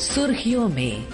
सुर्खियों में।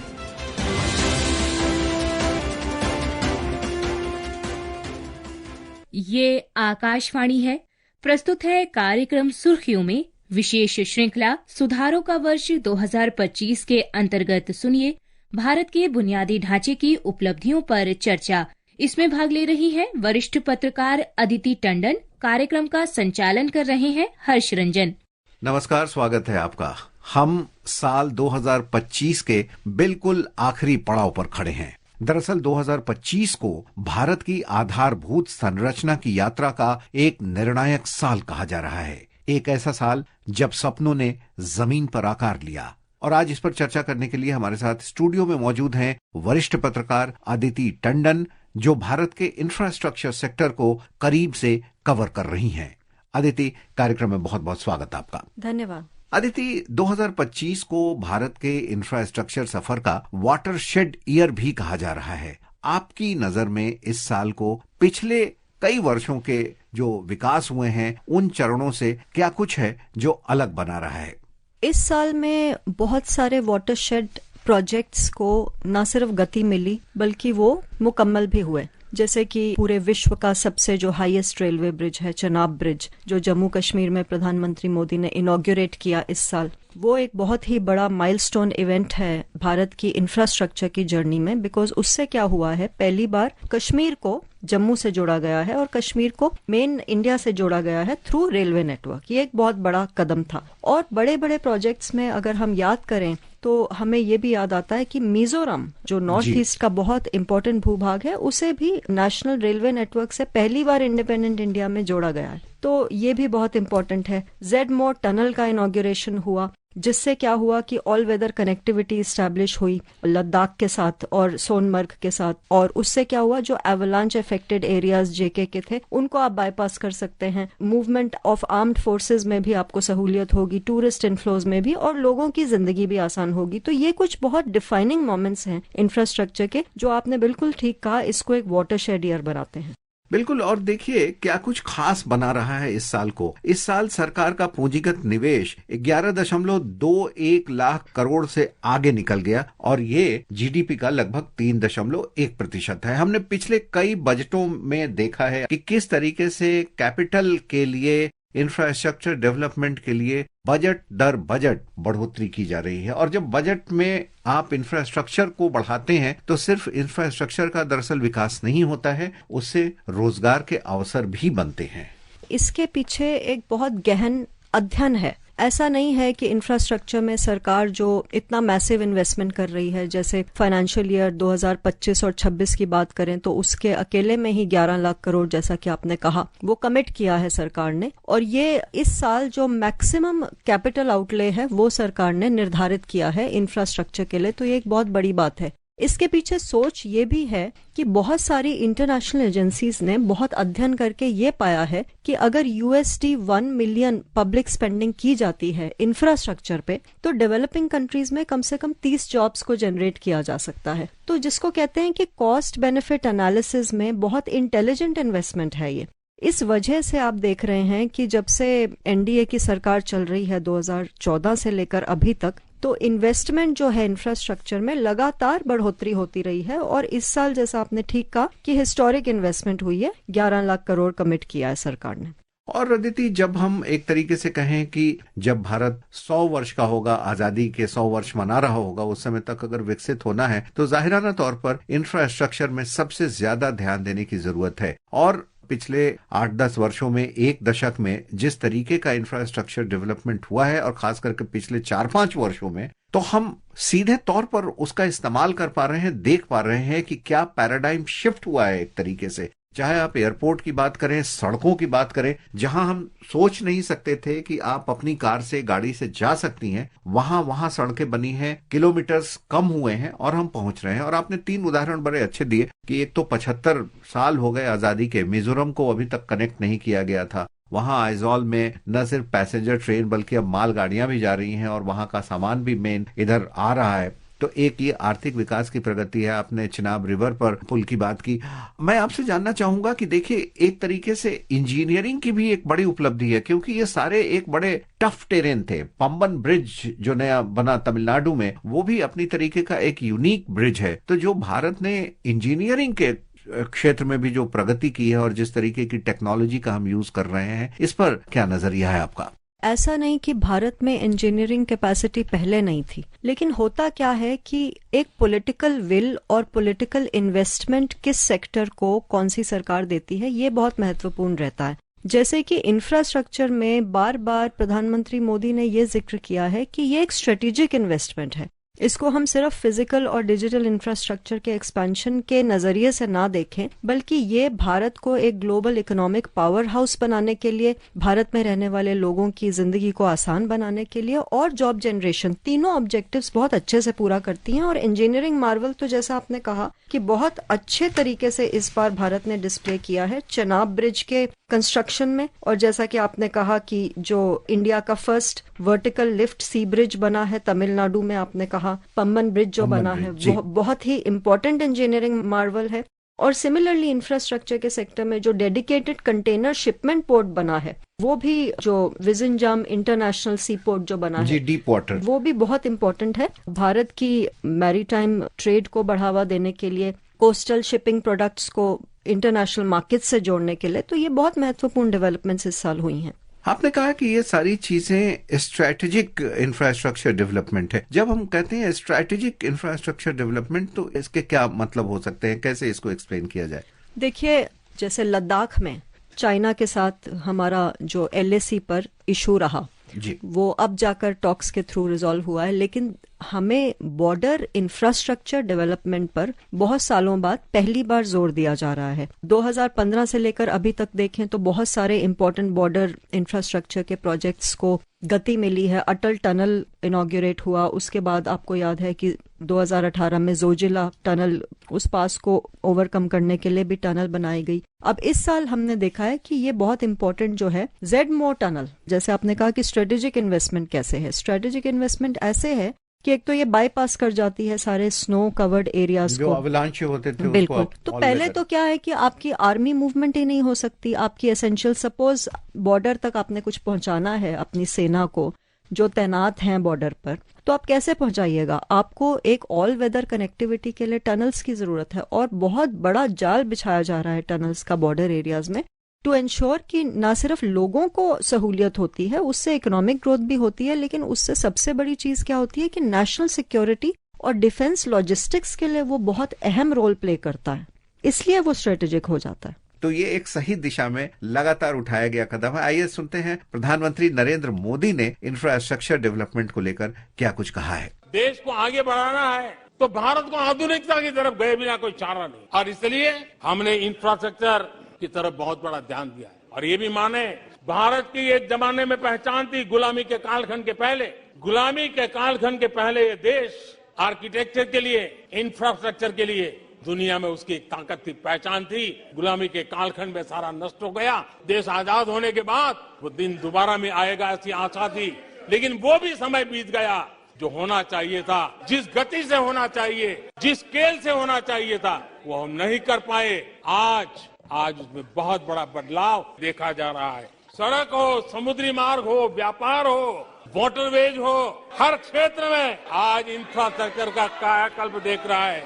ये आकाशवाणी है। प्रस्तुत है कार्यक्रम सुर्खियों में, विशेष श्रृंखला सुधारों का वर्ष 2025 के अंतर्गत सुनिए भारत के बुनियादी ढांचे की उपलब्धियों पर चर्चा। इसमें भाग ले रही हैं वरिष्ठ पत्रकार अदिति टंडन। कार्यक्रम का संचालन कर रहे हैं हर्ष रंजन। नमस्कार, स्वागत है आपका। हम साल 2025 के बिल्कुल आखिरी पड़ाव पर खड़े हैं। दरअसल 2025 को भारत की आधारभूत संरचना की यात्रा का एक निर्णायक साल कहा जा रहा है। एक ऐसा साल जब सपनों ने जमीन पर आकार लिया। और आज इस पर चर्चा करने के लिए हमारे साथ स्टूडियो में मौजूद हैं वरिष्ठ पत्रकार अदिति टंडन, जो भारत के इंफ्रास्ट्रक्चर सेक्टर को करीब से कवर कर रही हैं। अदिति, कार्यक्रम में बहुत बहुत स्वागत आपका। धन्यवाद। अदिति, 2025 को भारत के इंफ्रास्ट्रक्चर सफर का वाटरशेड ईयर भी कहा जा रहा है। आपकी नजर में इस साल को पिछले कई वर्षों के जो विकास हुए हैं उन चरणों से क्या कुछ है जो अलग बना रहा है? इस साल में बहुत सारे वाटरशेड प्रोजेक्ट्स को न सिर्फ गति मिली बल्कि वो मुकम्मल भी हुए। जैसे कि पूरे विश्व का सबसे जो हाईएस्ट रेलवे ब्रिज है, चेनाब ब्रिज, जो जम्मू कश्मीर में प्रधानमंत्री मोदी ने इनॉग्रेट किया इस साल, वो एक बहुत ही बड़ा माइलस्टोन इवेंट है भारत की इंफ्रास्ट्रक्चर की जर्नी में। बिकॉज उससे क्या हुआ है, पहली बार कश्मीर को जम्मू से जोड़ा गया है और कश्मीर को मेन इंडिया से जोड़ा गया है थ्रू रेलवे नेटवर्क। ये एक बहुत बड़ा कदम था। और बड़े बड़े प्रोजेक्ट्स में अगर हम याद करें तो हमें ये भी याद आता है कि मिजोरम, जो नॉर्थ ईस्ट का बहुत इंपॉर्टेंट भूभाग है, उसे भी नेशनल रेलवे नेटवर्क से पहली बार इंडिपेंडेंट इंडिया में जोड़ा गया है। तो ये भी बहुत इंपॉर्टेंट है। जेड मोर टनल का इनॉग्रेशन हुआ, जिससे क्या हुआ कि ऑल वेदर कनेक्टिविटी इस्टेब्लिश हुई लद्दाख के साथ और सोनमर्ग के साथ। और उससे क्या हुआ, जो एवलांच अफेक्टेड एरियाज जेके के थे उनको आप बाईपास कर सकते हैं। मूवमेंट ऑफ आर्म्ड फोर्सेज में भी आपको सहूलियत होगी, टूरिस्ट इनफ्लोज में भी, और लोगों की जिंदगी भी आसान होगी। तो ये कुछ बहुत डिफाइनिंग मोमेंट्स हैं इंफ्रास्ट्रक्चर के, जो आपने बिल्कुल ठीक कहा, इसको एक वाटरशेड ईयर बनाते हैं। बिल्कुल। और देखिए क्या कुछ खास बना रहा है इस साल को। इस साल सरकार का पूंजीगत निवेश 11.21 लाख करोड़ से आगे निकल गया और ये जीडीपी का लगभग 3.1% है। हमने पिछले कई बजटों में देखा है कि किस तरीके से कैपिटल के लिए, इंफ्रास्ट्रक्चर डेवलपमेंट के लिए बजट दर बजट बढ़ोतरी की जा रही है। और जब बजट में आप इंफ्रास्ट्रक्चर को बढ़ाते हैं तो सिर्फ इंफ्रास्ट्रक्चर का दरअसल विकास नहीं होता है, उससे रोजगार के अवसर भी बनते हैं। इसके पीछे एक बहुत गहन अध्ययन है। ऐसा नहीं है कि इंफ्रास्ट्रक्चर में सरकार जो इतना मैसिव इन्वेस्टमेंट कर रही है, जैसे फाइनेंशियल ईयर 2025 और 26 की बात करें तो उसके अकेले में ही 11 लाख करोड़, जैसा कि आपने कहा, वो कमिट किया है सरकार ने। और ये इस साल जो मैक्सिमम कैपिटल आउटले है वो सरकार ने निर्धारित किया है इंफ्रास्ट्रक्चर के लिए। तो ये एक बहुत बड़ी बात है। इसके पीछे सोच ये भी है कि बहुत सारी इंटरनेशनल एजेंसीज ने बहुत अध्ययन करके ये पाया है कि अगर $1 मिलियन पब्लिक स्पेंडिंग की जाती है इंफ्रास्ट्रक्चर पे तो डेवलपिंग कंट्रीज में कम से कम 30 जॉब्स को जनरेट किया जा सकता है। तो जिसको कहते हैं कि कॉस्ट बेनिफिट एनालिसिस में बहुत इंटेलिजेंट इन्वेस्टमेंट है ये। इस वजह से आप देख रहे हैं कि जब से एनडीए की सरकार चल रही है 2014 से लेकर अभी तक, तो इन्वेस्टमेंट जो है इंफ्रास्ट्रक्चर में लगातार बढ़ोतरी होती रही है। और इस साल जैसा आपने ठीक कहा कि हिस्टोरिक इन्वेस्टमेंट हुई है, 11 लाख करोड़ कमिट किया है सरकार ने। और अदिति, जब हम एक तरीके से कहें कि जब भारत 100 वर्ष का होगा, आजादी के 100 वर्ष मना रहा होगा, उस समय तक अगर विकसित होना है तो जाहिराना तौर पर इंफ्रास्ट्रक्चर में सबसे ज्यादा ध्यान देने की जरूरत है। और पिछले 8-10 वर्षों में, एक दशक में जिस तरीके का इंफ्रास्ट्रक्चर डेवलपमेंट हुआ है और खास करके पिछले 4-5 वर्षों में, तो हम सीधे तौर पर उसका इस्तेमाल कर पा रहे हैं, देख पा रहे हैं कि क्या पैराडाइम शिफ्ट हुआ है एक तरीके से। चाहे आप एयरपोर्ट की बात करें, सड़कों की बात करें, जहां हम सोच नहीं सकते थे कि आप अपनी कार से, गाड़ी से जा सकती हैं, वहां सड़कें बनी हैं, किलोमीटर्स कम हुए हैं और हम पहुंच रहे हैं। और आपने 3 उदाहरण बड़े अच्छे दिए कि एक तो 75 साल हो गए आजादी के, मिजोरम को अभी तक कनेक्ट नहीं किया गया था। वहां आइजॉल में न सिर्फ पैसेंजर ट्रेन बल्कि अब माल गाड़ियां भी जा रही हैं और वहां का सामान भी मेन इधर आ रहा है। तो एक ये आर्थिक विकास की प्रगति है। आपने चिनाब रिवर पर पुल की बात की। मैं आपसे जानना चाहूंगा कि देखिए, एक तरीके से इंजीनियरिंग की भी एक बड़ी उपलब्धि है, क्योंकि ये सारे एक बड़े टफ टेरेन थे। पंबन ब्रिज जो नया बना तमिलनाडु में, वो भी अपनी तरीके का एक यूनिक ब्रिज है। तो जो भारत ने इंजीनियरिंग के क्षेत्र में भी जो प्रगति की है और जिस तरीके की टेक्नोलॉजी का हम यूज कर रहे हैं, इस पर क्या नजरिया है आपका? ऐसा नहीं कि भारत में इंजीनियरिंग कैपेसिटी पहले नहीं थी, लेकिन होता क्या है कि एक पॉलिटिकल विल और पॉलिटिकल इन्वेस्टमेंट किस सेक्टर को कौन सी सरकार देती है, ये बहुत महत्वपूर्ण रहता है। जैसे कि इंफ्रास्ट्रक्चर में बार बार प्रधानमंत्री मोदी ने ये जिक्र किया है कि ये एक स्ट्रेटेजिक इन्वेस्टमेंट है। इसको हम सिर्फ फिजिकल और डिजिटल इंफ्रास्ट्रक्चर के एक्सपेंशन के नजरिए से ना देखें, बल्कि ये भारत को एक ग्लोबल इकोनॉमिक पावर हाउस बनाने के लिए, भारत में रहने वाले लोगों की जिंदगी को आसान बनाने के लिए और जॉब जनरेशन, तीनों ऑब्जेक्टिव्स बहुत अच्छे से पूरा करती हैं। और इंजीनियरिंग मार्वल तो जैसा आपने कहा कि बहुत अच्छे तरीके से इस बार भारत ने डिस्प्ले किया है चेनाब ब्रिज के कंस्ट्रक्शन में। और जैसा कि आपने कहा कि जो इंडिया का फर्स्ट वर्टिकल लिफ्ट सी ब्रिज बना है तमिलनाडु में, आपने कहा पंबन ब्रिज जो बना है, बहुत ही इंपॉर्टेंट इंजीनियरिंग मार्वल है। और सिमिलरली इंफ्रास्ट्रक्चर के सेक्टर में जो डेडिकेटेड कंटेनर शिपमेंट पोर्ट बना है, वो भी जो विजनजाम इंटरनेशनल सी पोर्ट जो बना है, डीप वाटर, वो भी बहुत इंपॉर्टेंट है भारत की मैरीटाइम ट्रेड को बढ़ावा देने के लिए, कोस्टल शिपिंग प्रोडक्ट्स को इंटरनेशनल मार्केट से जोड़ने के लिए। तो ये बहुत महत्वपूर्ण डेवलपमेंट्स इस साल हुई हैं। आपने कहा कि ये सारी चीजें स्ट्रैटेजिक इंफ्रास्ट्रक्चर डेवलपमेंट है। जब हम कहते हैं स्ट्रैटेजिक इंफ्रास्ट्रक्चर डेवलपमेंट, तो इसके क्या मतलब हो सकते हैं, कैसे इसको एक्सप्लेन किया जाए? देखिए, जैसे लद्दाख में चाइना के साथ हमारा जो LAC पर इशू रहा जी, वो अब जाकर टॉक्स के थ्रू रिजॉल्व हुआ है, लेकिन हमें बॉर्डर इंफ्रास्ट्रक्चर डेवलपमेंट पर बहुत सालों बाद पहली बार जोर दिया जा रहा है। 2015 से लेकर अभी तक देखें तो बहुत सारे इंपॉर्टेंट बॉर्डर इंफ्रास्ट्रक्चर के प्रोजेक्ट्स को गति मिली है। अटल टनल इनॉग्रेट हुआ, उसके बाद आपको याद है कि 2018 में जोजिला टनल, उस पास को ओवरकम करने के लिए भी टनल बनाई गई। अब इस साल हमने देखा है कि ये बहुत इंपॉर्टेंट जो है जेडमोर टनल, जैसे आपने कहा कि स्ट्रेटेजिक इन्वेस्टमेंट कैसे है, स्ट्रेटेजिक इन्वेस्टमेंट ऐसे है कि एक तो ये बाईपास कर जाती है सारे स्नो कवर्ड एरियाज को, जो अवलांच होते थे, बिल्कुल। तो पहले तो क्या है कि आपकी आर्मी मूवमेंट ही नहीं हो सकती, आपकी एसेंशियल, सपोज बॉर्डर तक आपने कुछ पहुंचाना है अपनी सेना को जो तैनात हैं बॉर्डर पर, तो आप कैसे पहुंचाइएगा? आपको एक ऑल वेदर कनेक्टिविटी के लिए टनल्स की जरूरत है, और बहुत बड़ा जाल बिछाया जा रहा है टनल्स का बॉर्डर एरियाज में, टू एंश्योर कि ना सिर्फ लोगों को सहूलियत होती है, उससे इकोनॉमिक ग्रोथ भी होती है, लेकिन उससे सबसे बड़ी चीज क्या होती है कि नेशनल सिक्योरिटी और डिफेंस लॉजिस्टिक्स के लिए वो बहुत अहम रोल प्ले करता है, इसलिए वो स्ट्रेटेजिक हो जाता है। तो ये एक सही दिशा में लगातार उठाया गया कदम है। आइए सुनते हैं प्रधानमंत्री नरेंद्र मोदी ने इंफ्रास्ट्रक्चर डेवलपमेंट को लेकर क्या कुछ कहा है। देश को आगे बढ़ाना है तो भारत को आधुनिकता की तरफ गए बिना कोई चारा नहीं, और इसलिए हमने इंफ्रास्ट्रक्चर की तरफ बहुत बड़ा ध्यान दिया है। और ये भी माने, भारत की एक जमाने में पहचान थी गुलामी के कालखंड के पहले, गुलामी के कालखंड के पहले ये देश आर्किटेक्चर के लिए, इंफ्रास्ट्रक्चर के लिए दुनिया में उसकी एक ताकत थी, पहचान थी। गुलामी के कालखंड में सारा नष्ट हो गया। देश आजाद होने के बाद वो दिन दोबारा में आएगा ऐसी आशा थी, लेकिन वो भी समय बीत गया। जो होना चाहिए था, जिस गति से होना चाहिए, जिस स्केल से होना चाहिए था, वो हम नहीं कर पाए। आज उसमें बहुत बड़ा बदलाव देखा जा रहा है। सड़क हो, समुद्री मार्ग हो, व्यापार हो, वाटरवेज हो, हर क्षेत्र में आज इंफ्रास्ट्रक्चर का कायाकल्प देख रहा है।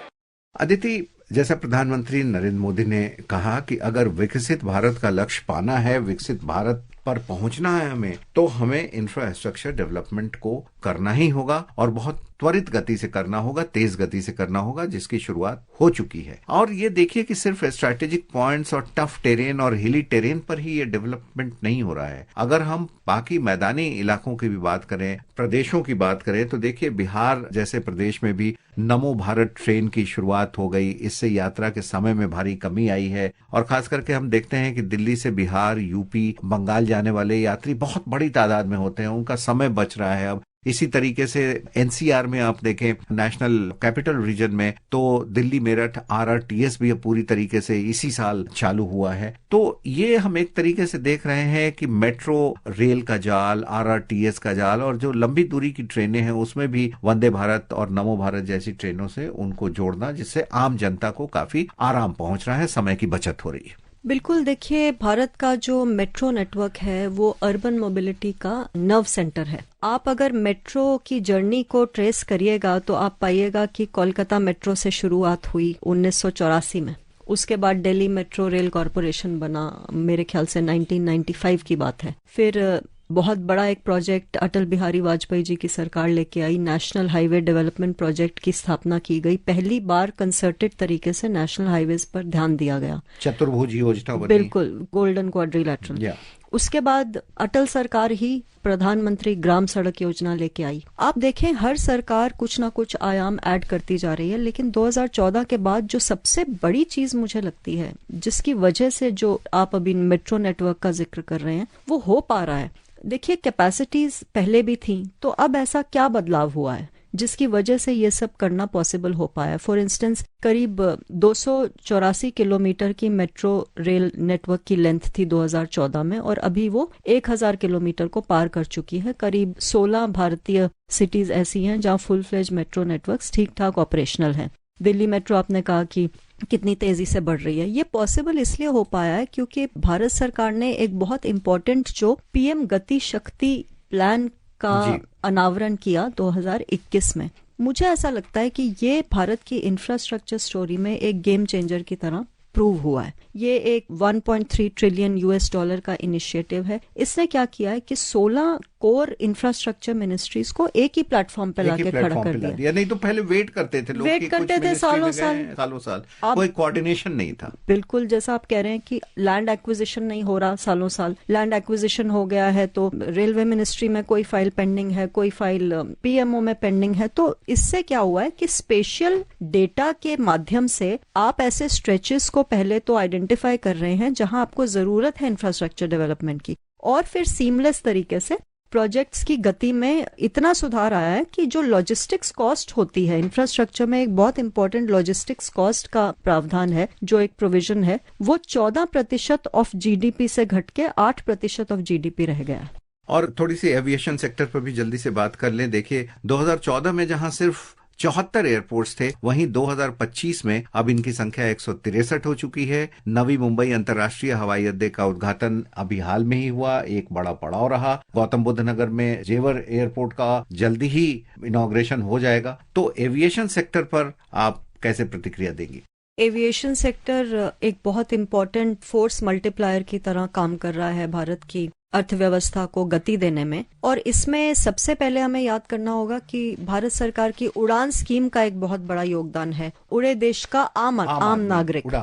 अदिति, जैसा प्रधानमंत्री नरेंद्र मोदी ने कहा कि अगर विकसित भारत का लक्ष्य पाना है, विकसित भारत पर पहुंचना है हमें, तो हमें इंफ्रास्ट्रक्चर डेवलपमेंट को करना ही होगा, और बहुत त्वरित गति से करना होगा, तेज गति से करना होगा, जिसकी शुरुआत हो चुकी है। और ये देखिए कि सिर्फ स्ट्रैटेजिक पॉइंट्स और टफ टेरेन और हिली टेरेन पर ही ये डेवलपमेंट नहीं हो रहा है। अगर हम बाकी मैदानी इलाकों की भी बात करें, प्रदेशों की बात करें, तो देखिए बिहार जैसे प्रदेश में भी नमो भारत ट्रेन की शुरुआत हो गई। इससे यात्रा के समय में भारी कमी आई है, और खास करके हम देखते हैं कि दिल्ली से बिहार, यूपी, बंगाल जाने वाले यात्री बहुत बड़ी तादाद में होते हैं, उनका समय बच रहा है अब। इसी तरीके से एनसीआर में आप देखें, नेशनल कैपिटल रीजन में, तो दिल्ली मेरठ RRTS भी पूरी तरीके से इसी साल चालू हुआ है। तो ये हम एक तरीके से देख रहे हैं कि मेट्रो रेल का जाल, RRTS का जाल, और जो लंबी दूरी की ट्रेनें हैं उसमें भी वंदे भारत और नमो भारत जैसी ट्रेनों से उनको जोड़ना, जिससे आम जनता को काफी आराम पहुंच रहा है, समय की बचत हो रही है। बिल्कुल, देखिए भारत का जो मेट्रो नेटवर्क है वो अर्बन मोबिलिटी का नर्व सेंटर है। आप अगर मेट्रो की जर्नी को ट्रेस करिएगा तो आप पाइएगा कि कोलकाता मेट्रो से शुरुआत हुई 1984 में। उसके बाद दिल्ली मेट्रो रेल कॉरपोरेशन बना, मेरे ख्याल से 1995 की बात है। फिर बहुत बड़ा एक प्रोजेक्ट अटल बिहारी वाजपेयी जी की सरकार लेके आई, नेशनल हाईवे डेवलपमेंट प्रोजेक्ट की स्थापना की गई। पहली बार कंसर्टेड तरीके से नेशनल हाईवेज पर ध्यान दिया गया, चतुर्भुज योजना बनी। बिल्कुल, गोल्डन क्वाड्रिलैटरल। उसके बाद अटल सरकार ही प्रधानमंत्री ग्राम सड़क योजना लेके आई। आप देखें हर सरकार कुछ ना कुछ आयाम ऐड करती जा रही है, लेकिन 2014 के बाद जो सबसे बड़ी चीज मुझे लगती है जिसकी वजह से जो आप अभी मेट्रो नेटवर्क का जिक्र कर रहे हैं वो हो पा रहा है। देखिए कैपेसिटीज पहले भी थी, तो अब ऐसा क्या बदलाव हुआ है जिसकी वजह से ये सब करना पॉसिबल हो पाया। फॉर इंस्टेंस करीब 284 किलोमीटर की मेट्रो रेल नेटवर्क की लेंथ थी 2014 में, और अभी वो 1000 किलोमीटर को पार कर चुकी है। करीब 16 भारतीय सिटीज ऐसी हैं जहां फुल फ्लेज मेट्रो नेटवर्क्स ठीक ठाक ऑपरेशनल हैं। दिल्ली मेट्रो आपने कहा कि कितनी तेजी से बढ़ रही है। ये पॉसिबल इसलिए हो पाया है क्योंकि भारत सरकार ने एक बहुत इंपॉर्टेंट जो PM गति शक्ति प्लान का अनावरण किया 2021 में। मुझे ऐसा लगता है कि ये भारत की इंफ्रास्ट्रक्चर स्टोरी में एक गेम चेंजर की तरह प्रूव हुआ है। ये एक 1.3 ट्रिलियन US$ का इनिशिएटिव है। इसने क्या किया है कि 16 कोर इंफ्रास्ट्रक्चर मिनिस्ट्रीज को एक ही प्लेटफॉर्म पे लाके खड़ा कर दिया। नहीं तो पहले वेट करते थे लोग, वेट करते थे सालों साल, कोई कोऑर्डिनेशन नहीं था। बिल्कुल, जैसा आप कह रहे हैं कि लैंड एक्विजिशन नहीं हो रहा सालों साल। लैंड एक्विजिशन हो गया है तो रेलवे मिनिस्ट्री में कोई फाइल पेंडिंग है, कोई फाइल PMO में पेंडिंग है। तो इससे क्या हुआ है कि स्पेशल डेटा के माध्यम से आप ऐसे स्ट्रेचेस को पहले तो आइडेंटिफाई कर रहे हैं जहां आपको जरूरत है इंफ्रास्ट्रक्चर डेवलपमेंट की, और फिर सीमलेस तरीके से प्रोजेक्ट्स की गति में इतना सुधार आया है कि जो लॉजिस्टिक्स कॉस्ट होती है इंफ्रास्ट्रक्चर में, एक बहुत इंपॉर्टेंट लॉजिस्टिक्स कॉस्ट का प्रावधान है, जो एक प्रोविजन है, वो 14% ऑफ GDP से घट के 8% ऑफ GDP रह गया। और थोड़ी सी एविएशन सेक्टर पर भी जल्दी से बात कर लें। देखिए 2014 में जहां सिर्फ 74 एयरपोर्ट्स थे, वहीं 2025 में अब इनकी संख्या 163 हो चुकी है। नवी मुंबई अंतर्राष्ट्रीय हवाई अड्डे का उद्घाटन अभी हाल में ही हुआ, एक बड़ा पड़ाव रहा। गौतम बुद्ध नगर में जेवर एयरपोर्ट का जल्दी ही इनॉग्रेशन हो जाएगा। तो एविएशन सेक्टर पर आप कैसे प्रतिक्रिया देंगी? एविएशन सेक्टर एक बहुत इंपॉर्टेंट फोर्स मल्टीप्लायर की तरह काम कर रहा है भारत की अर्थव्यवस्था को गति देने में। और इसमें सबसे पहले हमें याद करना होगा कि भारत सरकार की उड़ान स्कीम का एक बहुत बड़ा योगदान है। उड़े देश का आम नागरिक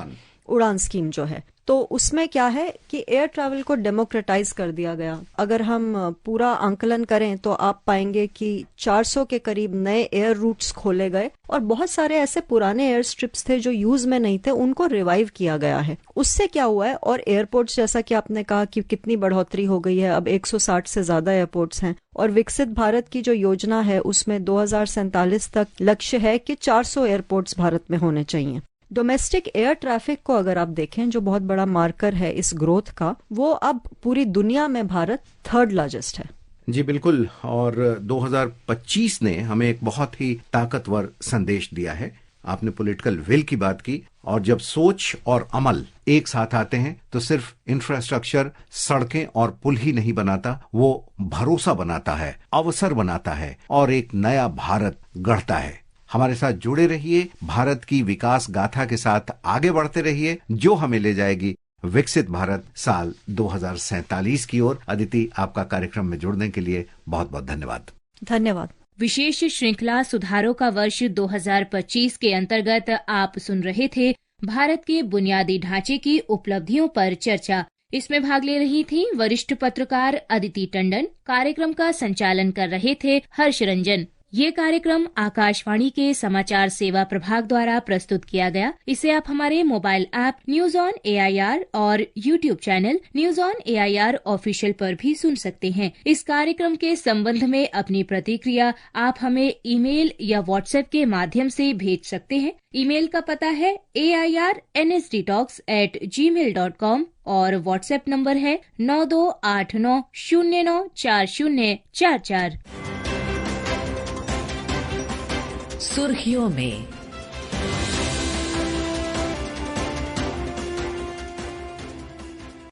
उड़ान स्कीम जो है, तो उसमें क्या है कि एयर ट्रैवल को डेमोक्रेटाइज कर दिया गया। अगर हम पूरा आंकलन करें तो आप पाएंगे कि 400 के करीब नए एयर रूट्स खोले गए, और बहुत सारे ऐसे पुराने एयर स्ट्रिप्स थे जो यूज में नहीं थे, उनको रिवाइव किया गया है। उससे क्या हुआ है, और एयरपोर्ट्स जैसा कि आपने कहा कि कितनी बढ़ोतरी हो गई है, अब 160 से ज्यादा एयरपोर्ट्स हैं। और विकसित भारत की जो योजना है उसमें 2047 तक लक्ष्य है कि 400 एयरपोर्ट्स भारत में होने चाहिए। डोमेस्टिक एयर ट्रैफिक को अगर आप देखें, जो बहुत बड़ा मार्कर है इस ग्रोथ का, वो अब पूरी दुनिया में भारत 3rd लार्जेस्ट है। जी बिल्कुल। और 2025 ने हमें एक बहुत ही ताकतवर संदेश दिया है। आपने पॉलिटिकल विल की बात की, और जब सोच और अमल एक साथ आते हैं तो सिर्फ इंफ्रास्ट्रक्चर, सड़कें और पुल ही नहीं बनाता, वो भरोसा बनाता है, अवसर बनाता है और एक नया भारत गढ़ता है। हमारे साथ जुड़े रहिए, भारत की विकास गाथा के साथ आगे बढ़ते रहिए, जो हमें ले जाएगी विकसित भारत साल 2047 की ओर। अदिति, आपका कार्यक्रम में जुड़ने के लिए बहुत बहुत धन्यवाद। धन्यवाद। विशेष श्रृंखला सुधारों का वर्ष 2025 के अंतर्गत आप सुन रहे थे भारत के बुनियादी ढांचे की उपलब्धियों पर चर्चा। इसमें भाग ले रही थी वरिष्ठ पत्रकार अदिति टंडन। कार्यक्रम का संचालन कर रहे थे हर्ष रंजन। ये कार्यक्रम आकाशवाणी के समाचार सेवा प्रभाग द्वारा प्रस्तुत किया गया। इसे आप हमारे mobile app news on AIR और YouTube channel news on AIR official पर भी सुन सकते हैं। इस कार्यक्रम के संबंध में अपनी प्रतिक्रिया आप हमें ईमेल या व्हाट्सएप के माध्यम से भेज सकते हैं। ईमेल का पता है AIRNSDtalks@gmail.com और व्हाट्सएप नंबर है 9289094044। सुर्खियों में